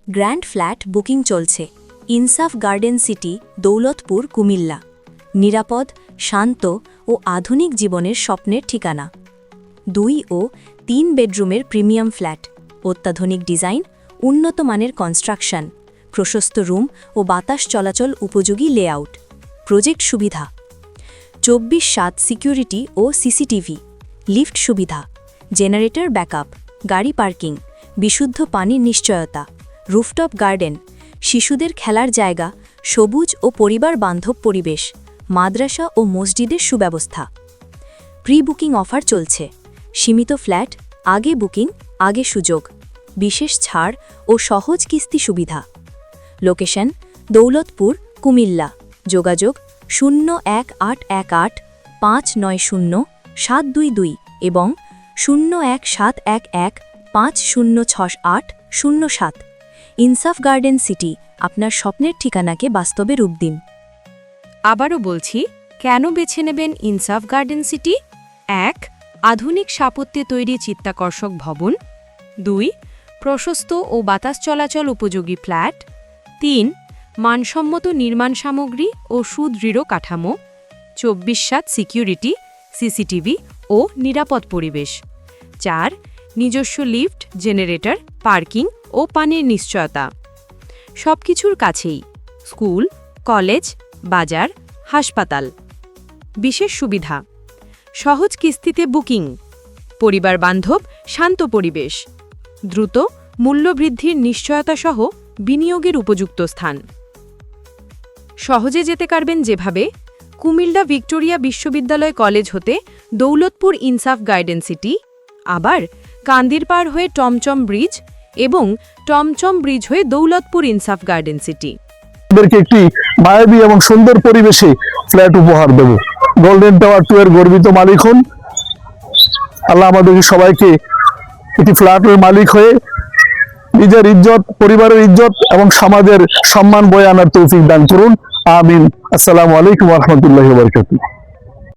Grand flat booking চলছে। ইনসাফ garden city, Daulatpur, Comilla. নিরাপদ, শান্ত ও আধুনিক জীবনের স্বপ্নের ঠিকানা। 2 ও 3 বেডরুমের প্রিমিয়াম ফ্ল্যাট, অত্যাধুনিক ডিজাইন, উন্নত মানের কনস্ট্রাকশন, প্রশস্ত রুম ও বাতাস চলাচল উপযোগী লেআউট। প্রজেক্ট সুবিধা: 24/7 সিকিউরিটি ও সিসিটিভি, লিফট সুবিধা, জেনারেটর ব্যাকআপ, গাড়ি পার্কিং, বিশুদ্ধ পানির নিশ্চয়তা, রুফটপ গার্ডেন, শিশুদের খেলার জায়গা, সবুজ ও পরিবার বান্ধব পরিবেশ, মাদ্রাসা ও মসজিদের সুব্যবস্থা। প্রি বুকিং অফার চলছে। সীমিত ফ্ল্যাট, আগে বুকিং, আগে সুযোগ, বিশেষ ছাড় ও সহজ কিস্তি সুবিধা। লোকেশন: দৌলতপুর, কুমিল্লা। যোগাযোগ: 01818 590 722 এবং 01711 5068 07। ইনসাফ গার্ডেন সিটি, আপনার স্বপ্নের ঠিকানাকে বাস্তবে রূপ দিন। আবারও বলছি, কেন বেছে নেবেন ইনসাফ গার্ডেন সিটি? 1. আধুনিক স্থাপত্যে তৈরি চিত্তাকর্ষক ভবন। 2. প্রশস্ত ও বাতাস চলাচল উপযোগী ফ্ল্যাট। 3. মানসম্মত নির্মাণ সামগ্রী ও সুদৃঢ় কাঠামো। 24/7 সিকিউরিটি, সিসিটিভি ও নিরাপদ পরিবেশ। 4. নিজস্ব লিফট, জেনারেটর, পার্কিং ও পানির নিশ্চয়তা। সবকিছুর কাছেই স্কুল, কলেজ, বাজার, হাসপাতাল। বিশেষ সুবিধা: সহজ কিস্তিতে বুকিং, পরিবার বান্ধব শান্ত পরিবেশ, দ্রুত মূল্যবৃদ্ধির নিশ্চয়তা সহ বিনিয়োগের উপযুক্ত স্থান। সহজে যেতে পারবেন যেভাবে: কুমিল্লা ভিক্টোরিয়া বিশ্ববিদ্যালয় কলেজ হতে দৌলতপুর ইনসাফ গার্ডেন সিটি, আবার কান্দিরপাড় হয়ে টমচম ব্রিজ এবং টমচম ব্রিজ হয়ে দৌলতপুর ইনসাফ গার্ডেন সিটি। একটি মায়াবী এবং সুন্দর পরিবেশে ফ্ল্যাট উপহার দেব। গোল্ডেন টাওয়ার 2 এর গর্বিত মালিক হন। আল্লাহ আমাদেরকে সবাইকে একটি ফ্ল্যাটের মালিক হয়ে নিজের ইজ্জত, পরিবারের ইজ্জত এবং সমাজের সম্মান বয়ে আনার তৌফিক দান করুন। আমিন। আসসালামু আলাইকুম ওয়া রাহমাতুল্লাহি ওয়া বারাকাতুহু।